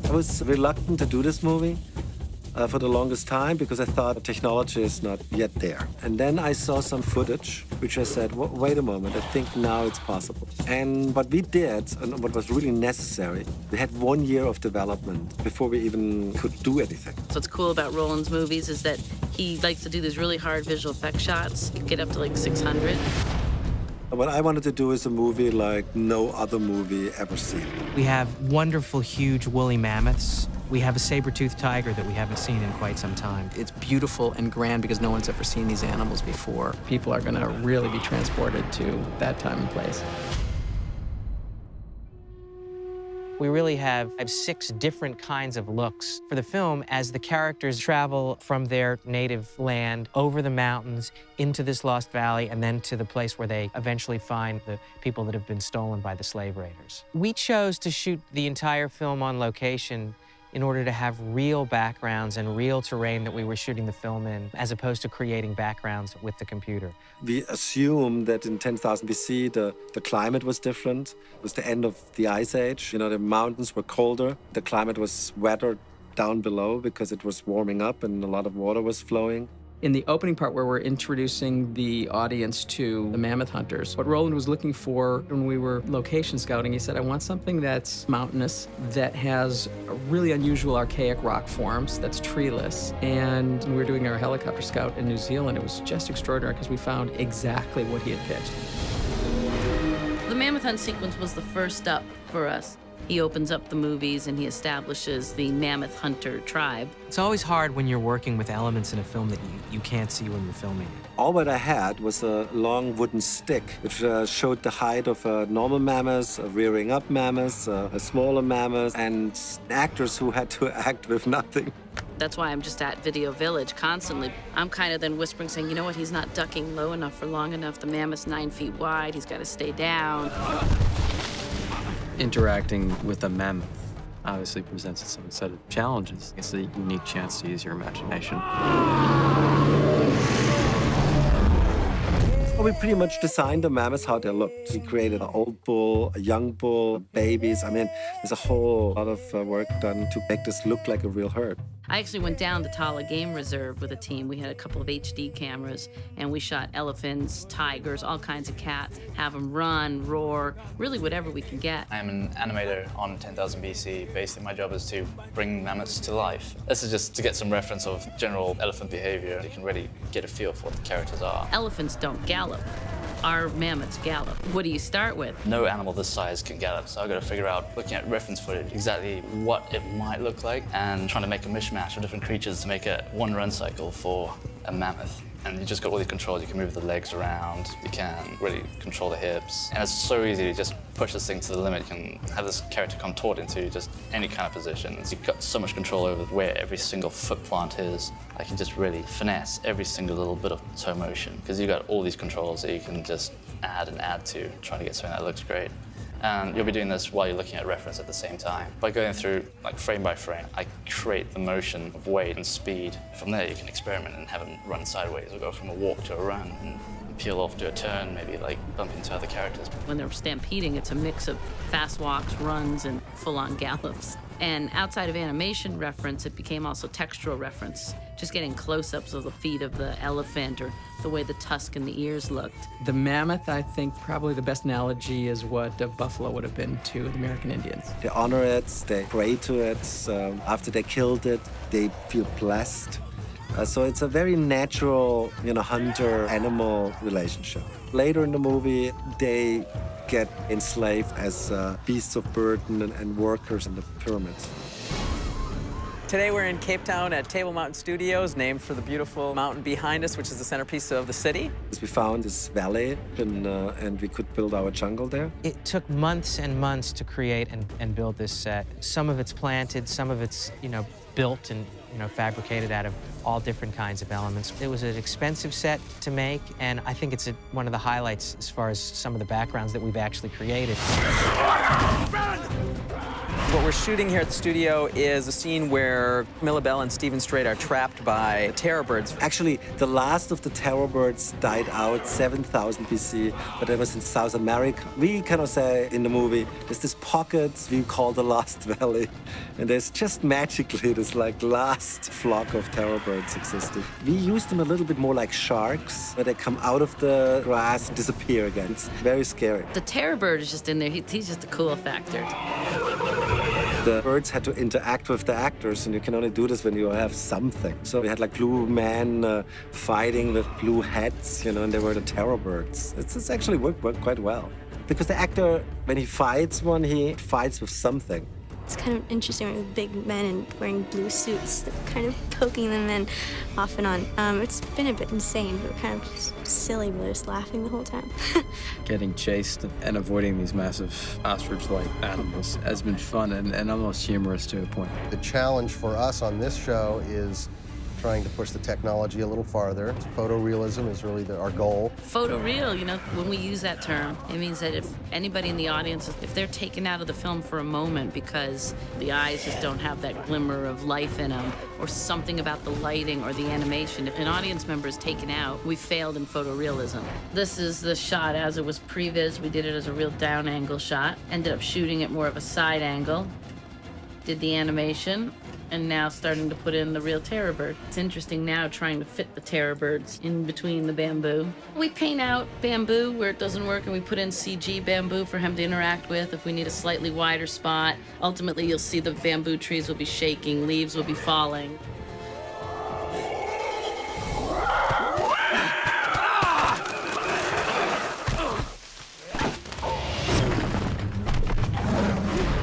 I was reluctant to do this movie for the longest time because I thought the technology is not yet there. And then I saw some footage, which I said, wait a moment, I think now it's possible. And what we did, and what was really necessary, we had 1 year of development before we even could do anything. So what's cool about Roland's movies is that he likes to do these really hard visual effect shots, get up to like 600. What I wanted to do is a movie like no other movie ever seen. We have wonderful, huge woolly mammoths. We have a saber-toothed tiger that we haven't seen in quite some time. It's beautiful and grand because no one's ever seen these animals before. People are gonna really be transported to that time and place. We really have 6 different kinds of looks for the film as the characters travel from their native land over the mountains into this lost valley and then to the place where they eventually find the people that have been stolen by the slave raiders. We chose to shoot the entire film on location in order to have real backgrounds and real terrain that we were shooting the film in, as opposed to creating backgrounds with the computer. We assume that in 10,000 BC, the climate was different. It was the end of the Ice Age. You know, the mountains were colder. The climate was wetter down below because it was warming up and a lot of water was flowing. In the opening part where we're introducing the audience to the mammoth hunters, what Roland was looking for when we were location scouting, he said, I want something that's mountainous, that has really unusual archaic rock forms, that's treeless. And when we were doing our helicopter scout in New Zealand, it was just extraordinary because we found exactly what he had pitched. The mammoth hunt sequence was the first up for us. He opens up the movies and he establishes the mammoth hunter tribe. It's always hard when you're working with elements in a film that you can't see when you're filming it. All what I had was a long wooden stick, which showed the height of a normal mammoth, a rearing up mammoth, a smaller mammoth, and actors who had to act with nothing. That's why I'm just at Video Village constantly. I'm kind of then whispering, saying, you know what, he's not ducking low enough for long enough. The mammoth's 9 feet wide, he's got to stay down. Interacting with a mammoth obviously presents its own set of challenges. It's a unique chance to use your imagination. Well, we pretty much designed the mammoths how they looked. We created an old bull, a young bull, babies. I mean, there's a whole lot of work done to make this look like a real herd. I actually went down to Tala Game Reserve with a team. We had a couple of HD cameras, and we shot elephants, tigers, all kinds of cats, have them run, roar, really whatever we can get. I'm an animator on 10,000 BC. Basically, my job is to bring mammoths to life. This is just to get some reference of general elephant behavior. You can really get a feel for what the characters are. Elephants don't gallop. Our mammoths gallop. What do you start with? No animal this size can gallop, so I've got to figure out, looking at reference footage, exactly what it might look like and trying to make a mishmash of different creatures to make a one run cycle for a mammoth. And you just got all these controls. You can move the legs around, you can really control the hips. And it's so easy to just push this thing to the limit. You can have this character contort into just any kind of positions. You've got so much control over where every single foot plant is. I can just really finesse every single little bit of toe motion because you've got all these controls that you can just add and add to, trying to get something that looks great. And you'll be doing this while you're looking at reference at the same time. By going through, like, frame by frame, I create the motion of weight and speed. From there, you can experiment and have them run sideways or go from a walk to a run and peel off to a turn, maybe, like, bump into other characters. When they're stampeding, it's a mix of fast walks, runs, and full-on gallops. And outside of animation reference, it became also textural reference, just getting close-ups of the feet of the elephant or the way the tusk and the ears looked. The mammoth, I think probably the best analogy is what a buffalo would have been to the American Indians. They honor it, they pray to it. After they killed it, they feel blessed. So it's a very natural, hunter-animal relationship. Later in the movie, they get enslaved as beasts of burden and workers in the pyramids. Today we're in Cape Town at Table Mountain Studios, named for the beautiful mountain behind us, which is the centerpiece of the city. We found this valley, and we could build our jungle there. It took months and months to create and build this set. Some of it's planted, some of it's, built and, fabricated out of all different kinds of elements. It was an expensive set to make, and I think it's one of the highlights as far as some of the backgrounds that we've actually created. Run! What we're shooting here at the studio is a scene where Camilla Bell and Stephen Strait are trapped by the terror birds. Actually, the last of the terror birds died out 7,000 BC, but it was in South America. We kind of say in the movie, there's this pocket we call the Lost Valley, and there's just magically this like last flock of terror birds existed. We use them a little bit more like sharks, where they come out of the grass and disappear again. It's very scary. The terror bird is just in there. He's just a cool factor. The birds had to interact with the actors, and you can only do this when you have something. So we had like blue men fighting with blue hats, you know, and they were the terror birds. It's actually worked quite well. Because the actor, when he fights one, he fights with something. It's kind of interesting with big men and wearing blue suits, kind of poking them in off and on. It's been a bit insane, but kind of just silly. We're just laughing the whole time. Getting chased and avoiding these massive ostrich-like animals has been fun and almost humorous to a point. The challenge for us on this show is trying to push the technology a little farther. Photorealism is really our goal. Photoreal, you know, when we use that term, it means that if anybody in the audience, if they're taken out of the film for a moment because the eyes just don't have that glimmer of life in them, or something about the lighting or the animation, if an audience member is taken out, we failed in photorealism. This is the shot as it was previs. We did it as a real down angle shot. Ended up shooting it more of a side angle. Did the animation, and now starting to put in the real terror bird. It's interesting now trying to fit the terror birds in between the bamboo. We paint out bamboo where it doesn't work, and we put in CG bamboo for him to interact with if we need a slightly wider spot. Ultimately, you'll see the bamboo trees will be shaking, leaves will be falling.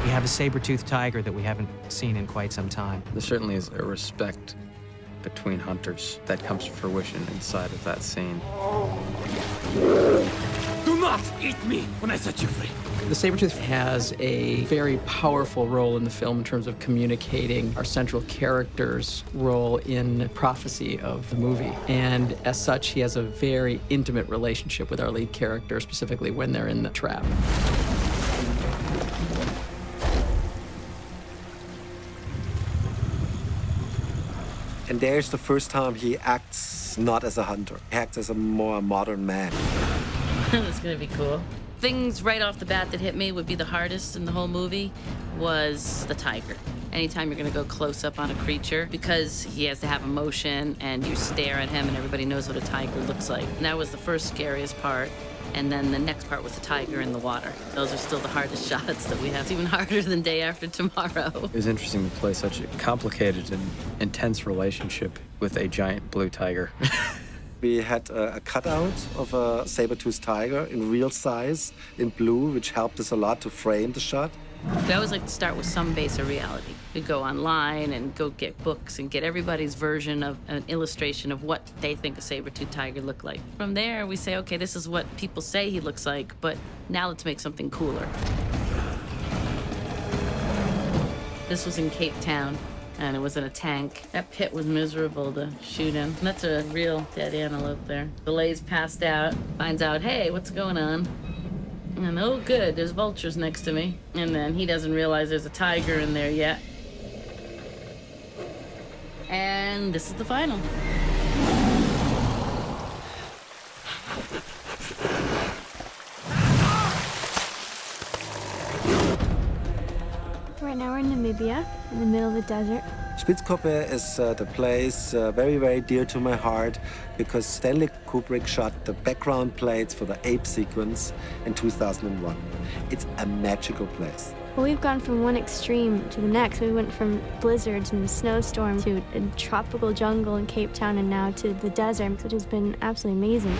We have a saber-toothed tiger that we haven't seen in quite some time. There certainly is a respect between hunters that comes to fruition inside of that scene. Do not eat me when I set you free. The Sabertooth has a very powerful role in the film in terms of communicating our central character's role in prophecy of the movie. And as such, he has a very intimate relationship with our lead character, specifically when they're in the trap. And there's the first time he acts not as a hunter. He acts as a more modern man. That's gonna be cool. Things right off the bat that hit me would be the hardest in the whole movie was the tiger. Anytime you're gonna go close up on a creature, because he has to have emotion and you stare at him and everybody knows what a tiger looks like. And that was the first scariest part. And then the next part was the tiger in the water. Those are still the hardest shots that we have. It's even harder than Day After Tomorrow. It was interesting to play such a complicated and intense relationship with a giant blue tiger. We had a cutout of a saber-toothed tiger in real size, in blue, which helped us a lot to frame the shot. We always like to start with some base of reality. We go online and go get books and get everybody's version of an illustration of what they think a saber-toothed tiger looked like. From there, we say, okay, this is what people say he looks like, but now let's make something cooler. This was in Cape Town, and it was in a tank. That pit was miserable to shoot in. That's a real dead antelope there. Belay's passed out, finds out, hey, what's going on? And oh good, there's vultures next to me. And then he doesn't realize there's a tiger in there yet. And this is the final. Right now we're in Namibia, in the middle of the desert. Spitzkoppe is the place very, very dear to my heart because Stanley Kubrick shot the background plates for the ape sequence in 2001. It's a magical place. Well, we've gone from one extreme to the next. We went from blizzards and snowstorms to a tropical jungle in Cape Town and now to the desert, which has been absolutely amazing.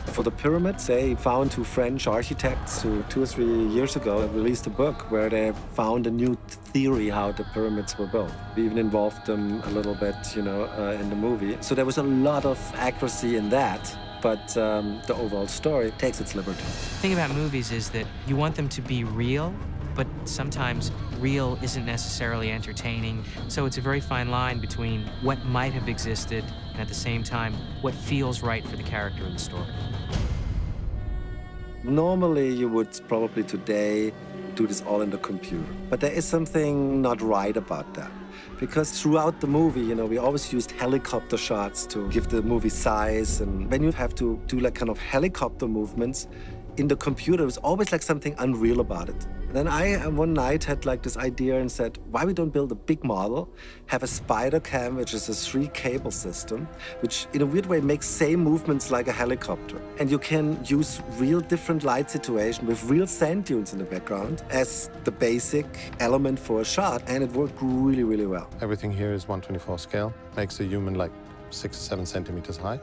For the pyramids, they found two French architects who 2 or 3 years ago released a book where they found a new theory how the pyramids were built. We even involved them a little bit, in the movie. So there was a lot of accuracy in that, but the overall story takes its liberty. The thing about movies is that you want them to be real, but sometimes real isn't necessarily entertaining. So it's a very fine line between what might have existed and at the same time, what feels right for the character in the story. Normally, you would probably today do this all in the computer. But there is something not right about that. Because throughout the movie, you know, we always used helicopter shots to give the movie size. And when you have to do like kind of helicopter movements in the computer, it was always like something unreal about it. Then I, one night, had like this idea and said, why we don't build a big model, have a spider cam, which is a 3-cable system, which in a weird way makes same movements like a helicopter. And you can use real different light situation with real sand dunes in the background as the basic element for a shot. And it worked really, really well. Everything here is 1/24 scale, makes a human like 6 or 7 centimeters high.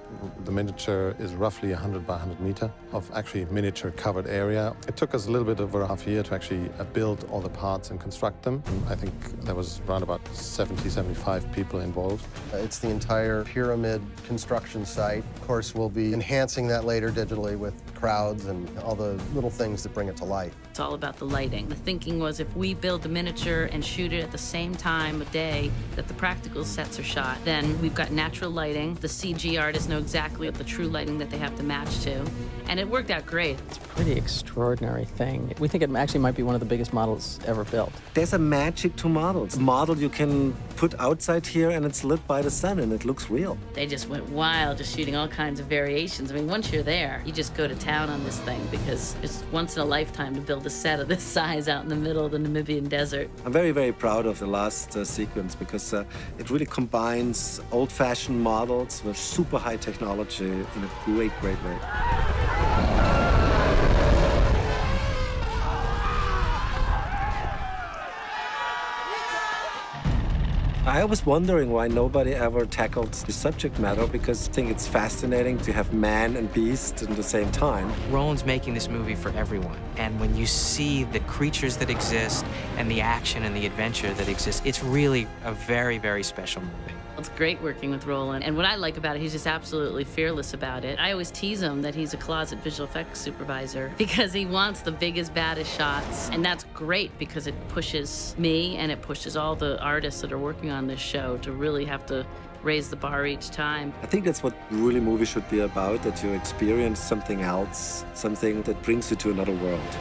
The miniature is roughly 100 by 100 meter of actually miniature covered area. It took us a little bit over half a year to actually build all the parts and construct them. I think there was around about 70, 75 people involved. It's the entire pyramid construction site. Of course, we'll be enhancing that later digitally with crowds and all the little things that bring it to life. It's all about the lighting. The thinking was if we build the miniature and shoot it at the same time of day that the practical sets are shot, then we've got natural lighting. The CG artists know exactly the true lighting that they have to match to. And it worked out great. It's a pretty extraordinary thing. We think it actually might be one of the biggest models ever built. There's a magic to models. A model you can put outside here and it's lit by the sun and it looks real. They just went wild, just shooting all kinds of variations. I mean, once you're there, you just go to town on this thing because it's once in a lifetime to build a set of this size out in the middle of the Namibian desert. I'm very, very proud of the last sequence because it really combines old-fashioned models with super high technology in a great, great way. I was wondering why nobody ever tackled the subject matter because I think it's fascinating to have man and beast at the same time. Roland's making this movie for everyone. And when you see the creatures that exist and the action and the adventure that exists, it's really a very, very special movie. It's great working with Roland. And what I like about it, he's just absolutely fearless about it. I always tease him that he's a closet visual effects supervisor because he wants the biggest, baddest shots. And that's great because it pushes me and it pushes all the artists that are working on this show to really have to raise the bar each time. I think that's what really movies should be about, that you experience something else, something that brings you to another world.